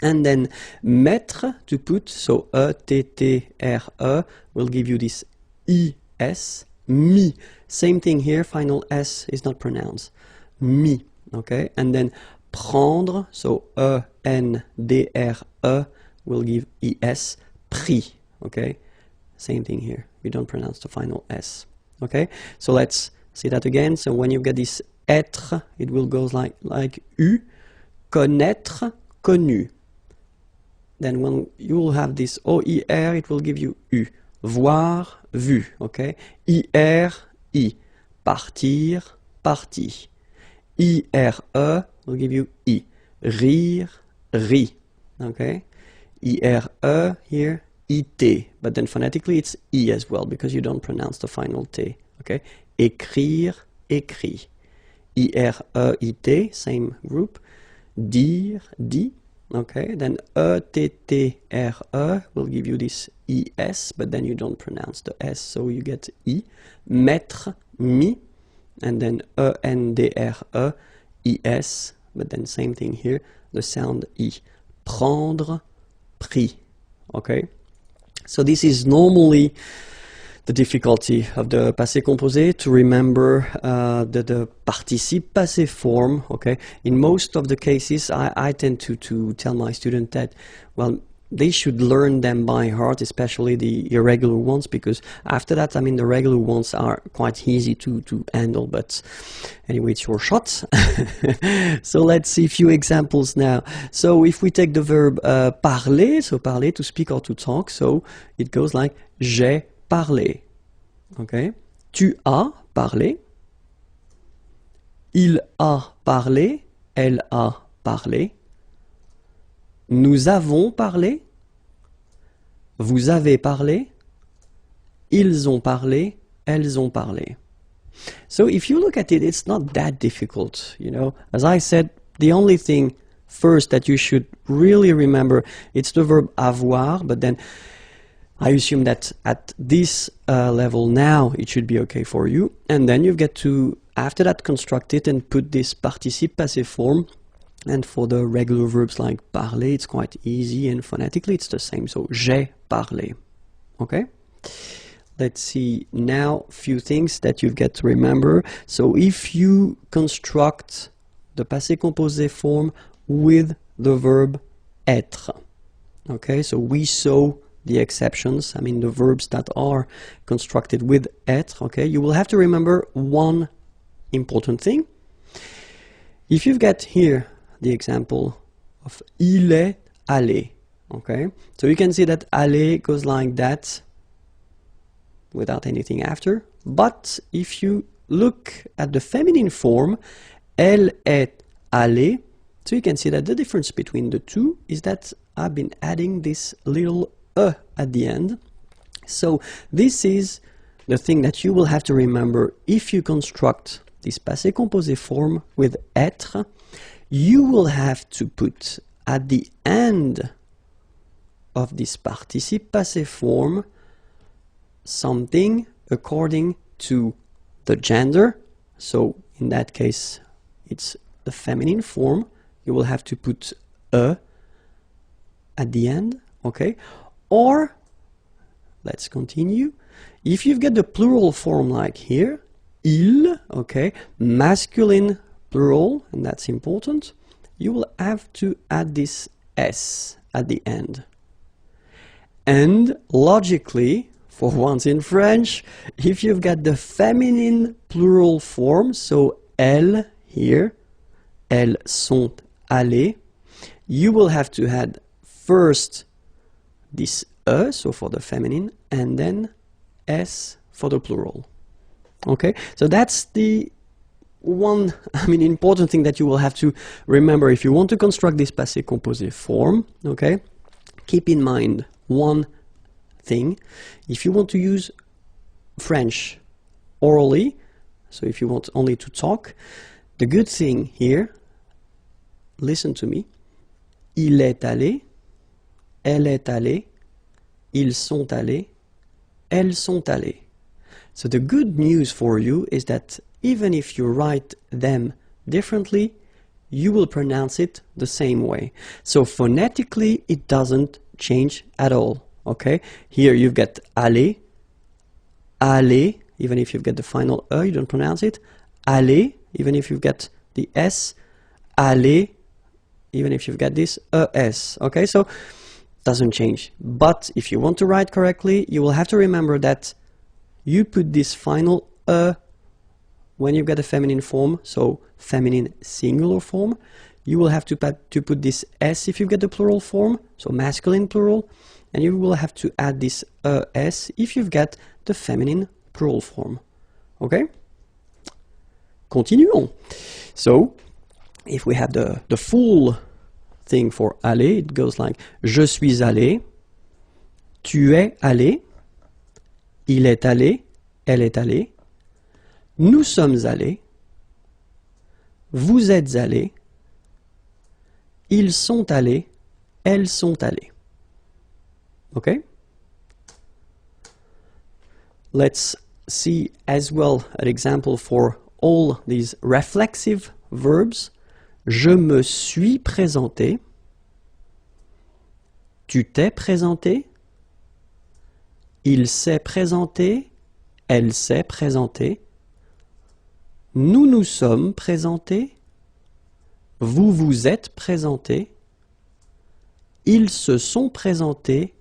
And then mettre, to put, so e-t-t-r-e, will give you this is, mi. Same thing here, final s is not pronounced. Mi, okay. And then prendre, so e-n-d-r-e, will give es, prix, okay. Same thing here, we don't pronounce the final s, okay. So let's see that again. So when you get this être, it will go like u, connaître, connu. Then when you will have this oir, it will give you u, voir, vu, okay. Ir, i, partir, parti. IRE will give you i, rire, ri, okay. IRE here, it, but then phonetically it's i as well because you don't pronounce the final t, okay. Écrire, écrit. IRE, it, same group. Dire, dit. Okay, then ETTRE will give you this ES, but then you don't pronounce the S, so you get I. Mettre, mi, and then ENDRE, ES, but then same thing here, the sound I. Prendre, prix. Okay, so this is normally the difficulty of the passé composé, to remember the participe passé form. Okay, in most of the cases I tend to tell my students that, well, they should learn them by heart, especially the irregular ones, because after that, I mean, the regular ones are quite easy to handle, but anyway, it's your shot. So let's see a few examples now. So if we take the verb parler, so parler, to speak or to talk, so it goes like j'ai parlé. Okay. Tu as parlé. Il a parlé. Elle a parlé. Nous avons parlé. Vous avez parlé. Ils ont parlé. Elles ont parlé. So if you look at it, it's not that difficult, you know. As I said, the only thing first that you should really remember, it's the verb avoir, but then I assume that at this level now it should be okay for you, and then you get to, after that, construct it and put this participe passé form. And for the regular verbs like parler, it's quite easy, and phonetically it's the same, so j'ai parlé. Okay, let's see now a few things that you've got to remember. So if you construct the passé composé form with the verb être, okay, so we saw the exceptions, I mean the verbs that are constructed with être, okay, you will have to remember one important thing. If you've got here the example of il est allé, okay, so you can see that aller goes like that without anything after, but if you look at the feminine form, elle est allée, so you can see that the difference between the two is that I've been adding this little at the end. So this is the thing that you will have to remember if you construct this passé composé form with être. You will have to put at the end of this participe passé form something according to the gender. So in that case it's the feminine form. You will have to put at the end, okay? Or, let's continue, if you've got the plural form like here, il, okay, masculine plural, and that's important, you will have to add this S at the end. And logically, for once in French, if you've got the feminine plural form, so elles here, elles sont allées, you will have to add first this so for the feminine, and then S for the plural. Okay, so that's the one, I mean, important thing that you will have to remember if you want to construct this passé composé form. Okay, keep in mind one thing. If you want to use French orally, so if you want only to talk, the good thing here, listen to me, il est allé, elle est allée, ils sont allés, elles sont allées. So the good news for you is that even if you write them differently, you will pronounce it the same way. So phonetically, it doesn't change at all. Okay, here you've got aller, aller, even if you've got the final E, you don't pronounce it. Aller, even if you've got the S. Aller, even if you've got this ES. Okay, so doesn't change. But if you want to write correctly, you will have to remember that you put this final when you've got a feminine form, so feminine singular form. You will have to put this S if you've got the plural form, so masculine plural, and you will have to add this S if you've got the feminine plural form. Okay? Continuons. So, if we have the full thing for aller, it goes like je suis allé, tu es allé, il est allé, elle est allée, nous sommes allés, vous êtes allés, ils sont allés, elles sont allées. Okay? Let's see as well an example for all these reflexive verbs. Je me suis présenté. Tu t'es présenté. Il s'est présenté. Elle s'est présentée. Nous nous sommes présentés. Vous vous êtes présentés. Ils se sont présentés.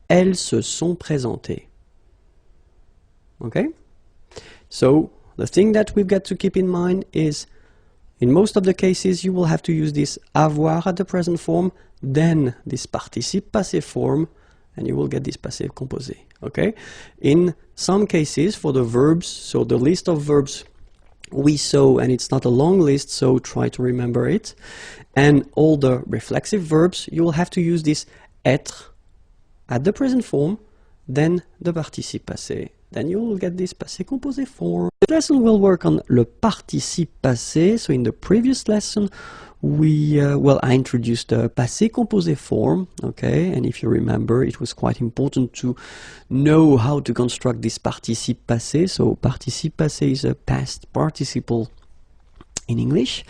Elles se sont présentées. Okay? So, the thing that we've got to keep in mind is, in most of the cases, you will have to use this avoir at the present form, then this participe passé form, and you will get this passé composé. Okay? In some cases, for the verbs, so the list of verbs we saw, and it's not a long list, so try to remember it, and all the reflexive verbs, you will have to use this être at the present form, then the participe passé. Then you will get this passé composé form. This lesson will work on le participe passé. So in the previous lesson, I introduced the passé composé form, okay? And if you remember, it was quite important to know how to construct this participe passé. So participe passé is a past participle in English.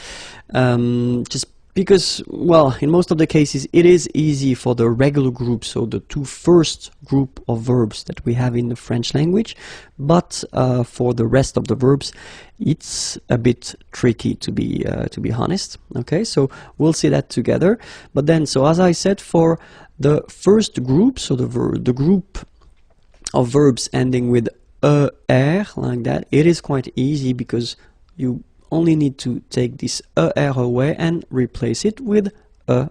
Just because, well, in most of the cases, it is easy for the regular group, so the two first group of verbs that we have in the French language, but for the rest of the verbs, it's a bit tricky, to be honest. Okay, so we'll see that together. But then, so as I said, for the first group, so the group of verbs ending with er, like that, it is quite easy because you only need to take this er away and replace it with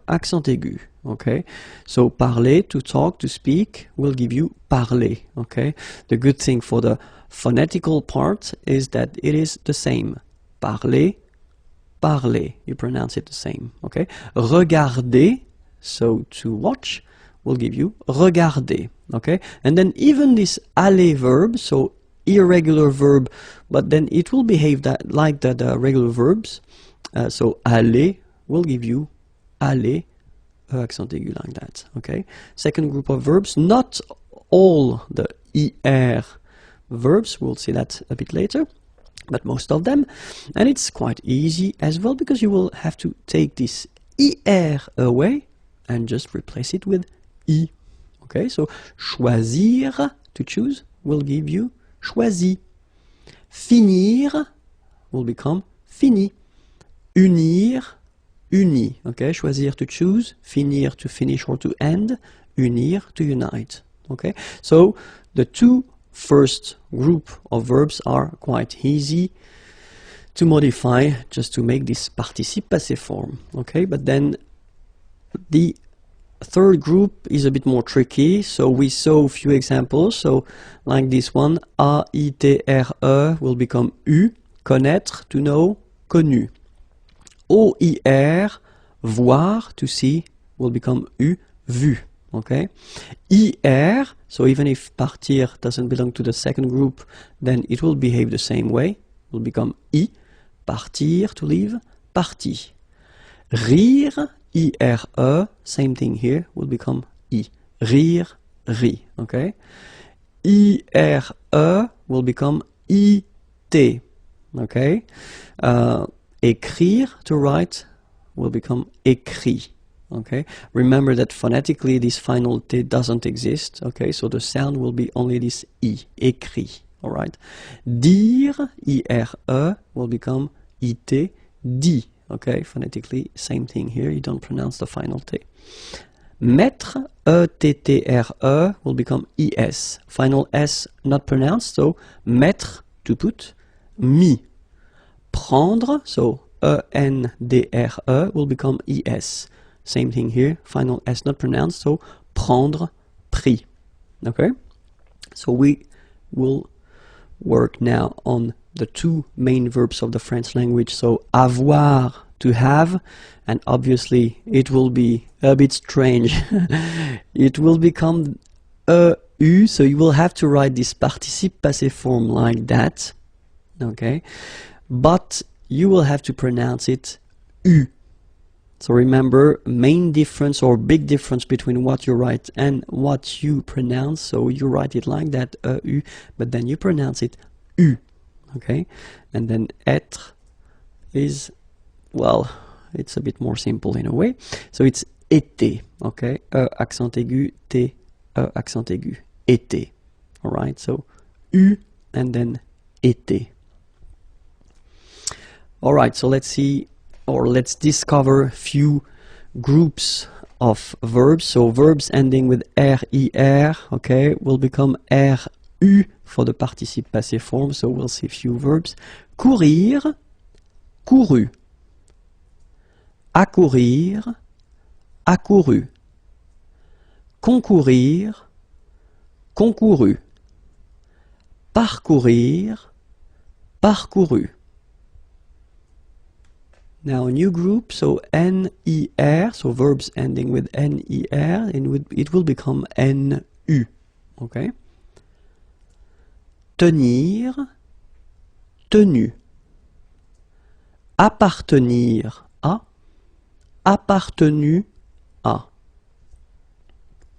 accent aigu. Okay, so parler, to talk, to speak, will give you parler. Okay, the good thing for the phonetical part is that it is the same. Parler, parler, you pronounce it the same. Okay, regarder, so to watch, will give you regarder. Okay, and then even this aller verb, so irregular verb, but then it will behave like the regular verbs. So aller will give you aller, accent aigu like that. Okay. Second group of verbs, not all the er verbs. We'll see that a bit later, but most of them, and it's quite easy as well because you will have to take this er away and just replace it with I. Okay. So choisir, to choose, will give you choisi. Finir will become fini. Unir, uni. Okay, choisir to choose, finir to finish or to end, unir to unite. Okay, so the two first group of verbs are quite easy to modify just to make this participe passé form. Okay, but then the third group is a bit more tricky, so we saw a few examples. So like this one, A-I-T-R-E will become U, connaître, to know, connu. O-I-R, voir, to see, will become U, vu. Okay, I-R, so even if partir doesn't belong to the second group, then it will behave the same way, it will become I, partir, to leave, parti. Rire, I-R-E, same thing here, will become I. Rire, ri, okay? I-R-E will become I-T, okay? Écrire, to write, will become écrit, okay? Remember that phonetically this final T doesn't exist, okay? So the sound will be only this I, écrit, alright? Dire, I-R-E, will become I-T, dit. Okay, phonetically, same thing here, you don't pronounce the final T. Mettre, E-T-T-R-E, will become I-S. Final S not pronounced, so mettre, to put, mis. Prendre, so E-N-D-R-E, will become I-S. Same thing here, final S not pronounced, so prendre, prix. Okay, so we will work now on the two main verbs of the French language, so avoir, to have, and obviously it will be a bit strange. It will become EU, so you will have to write this participe passé form like that, okay? But you will have to pronounce it U. So remember, main difference or big difference between what you write and what you pronounce. So you write it like that, EU, but then you pronounce it U, okay? And then être is, well, it's a bit more simple in a way. So it's été, okay? Accent aigu, T, accent aigu, été. All right, so U and then été. All right, so let's see, or let's discover a few groups of verbs. So verbs ending with RIR, okay, will become RU for the participe passé form. So we'll see a few verbs. Courir, couru. Accourir, accouru. Concourir, concouru. Parcourir, parcouru. Now a new group, so NER, so verbs ending with NER, and it will become NU, okay? Tenir, tenu. Appartenir à, appartenu à.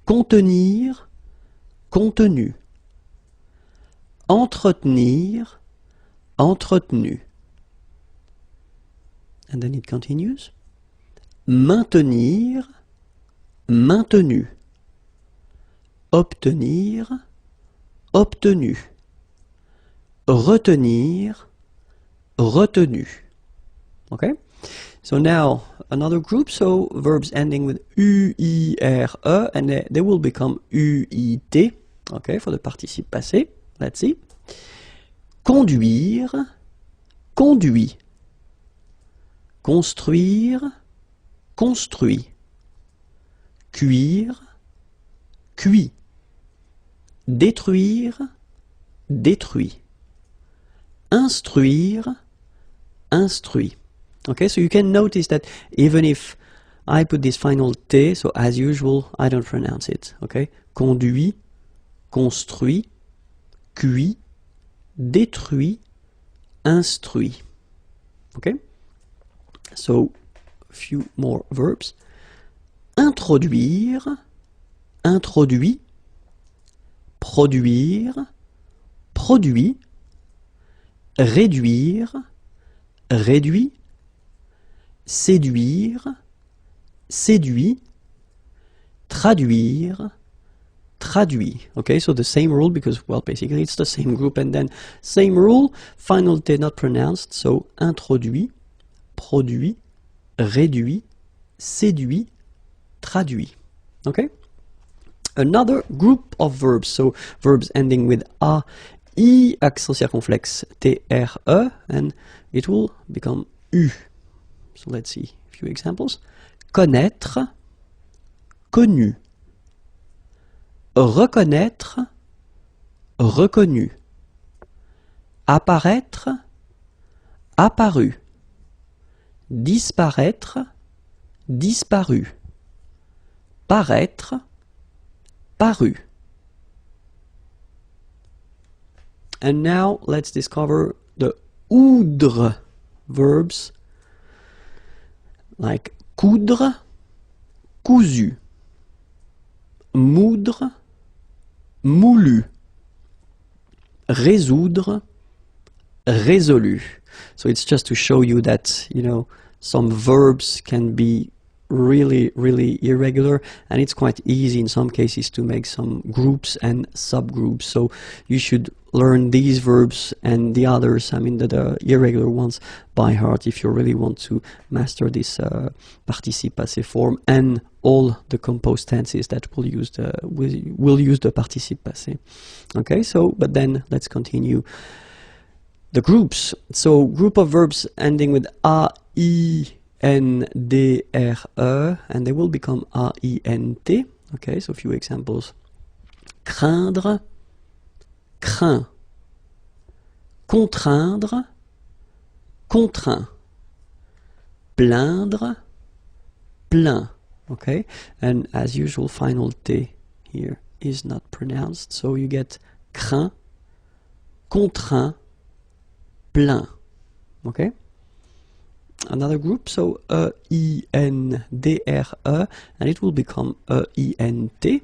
Contenir, contenu. Entretenir, entretenu. And then it continues. Maintenir, maintenu. Obtenir, obtenu. Retenir, retenu. Okay? So now another group, so verbs ending with UIRE, and they will become UIT, okay, for the participe passé. Let's see. Conduire, conduit. Construire, construit. Cuire, cuit. Détruire, détruit. Instruire, instruit. Okay, so you can notice that even if I put this final T, so as usual, I don't pronounce it. Okay, conduit, construit, cuit, détruit, instruit. Okay, so a few more verbs. Introduire, introduit. Produire, produit. Réduire, réduit. Séduire, séduit. Traduire, traduit. Okay, so the same rule, because, well, basically it's the same group, and then same rule, final T not pronounced, so introduit, produit, réduit, séduit, traduit. Okay? Another group of verbs, so verbs ending with A, I, accent circonflexe, TRE, and it will become U. So let's see a few examples. Connaître, connu. Reconnaître, reconnu. Apparaître, apparu. Disparaître, disparu. Paraître, paru. And now let's discover the oudre verbs like coudre, cousu. Moudre, moulu. Résoudre, résolu. So it's just to show you that, you know, some verbs can be really irregular, and it's quite easy in some cases to make some groups and subgroups. So you should learn these verbs and the others, I mean the irregular ones, by heart if you really want to master this participe passé form and all the composed tenses that will use the participe passé. Okay, so but then let's continue the groups. So group of verbs ending with A, I, N, D, R, E, and they will become A, I, N, T. Okay, so a few examples. Craindre, craint. Contraindre, contraint. Plaindre, plaint. Okay, and as usual, final T here is not pronounced, so you get craint, contraint, plaint. Okay. Another group, so E-I-N-D-R-E, and it will become E-I-N-T.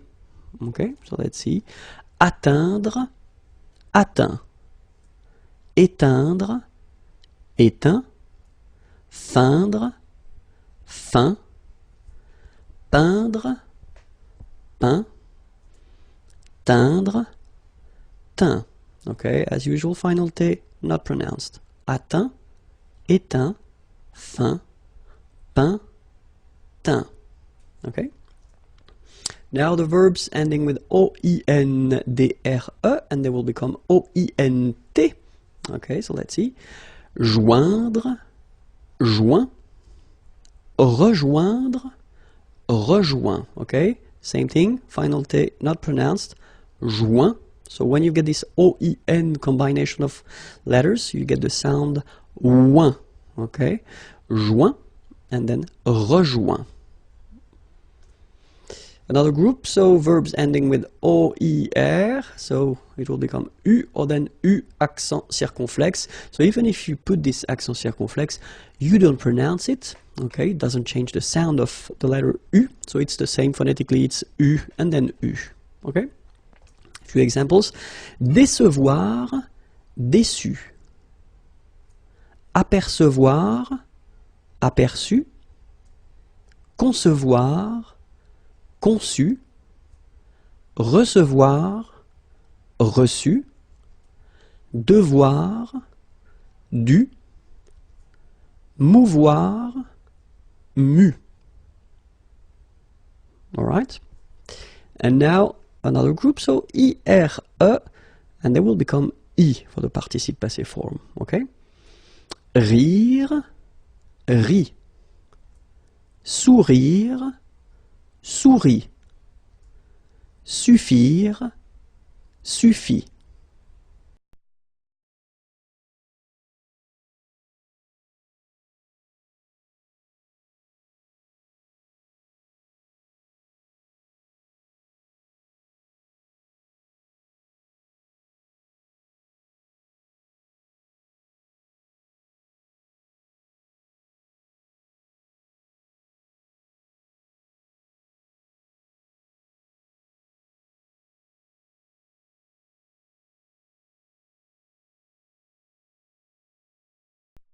Okay, so let's see. Atteindre, atteint. Éteindre, éteint. Feindre, fin. Peindre, peint. Teindre, teint. Okay, as usual, final T not pronounced. Atteint, éteint, fin, peint, teint. Okay. Now the verbs ending with O-I-N-D-R-E, and they will become O-I-N-T. Okay, so let's see. Joindre, joint. Rejoindre, rejoint. Okay, same thing. Final T not pronounced. Joint. So when you get this O-I-N combination of letters, you get the sound ouin. Okay, joint, and then rejoint. Another group, so verbs ending with O-I-R, so it will become U or then U accent circonflexe. So even if you put this accent circonflexe, you don't pronounce it, okay, it doesn't change the sound of the letter U, so it's the same phonetically, it's U and then U, okay. A few examples. Décevoir, déçu. Apercevoir, aperçu. Concevoir, conçu. Recevoir, reçu. Devoir, dû. Mouvoir, mu. All right. And now another group, so I-R-E, and they will become I for the participe passé form, okay? Rire, rit. Sourire, sourit. Suffire, suffit.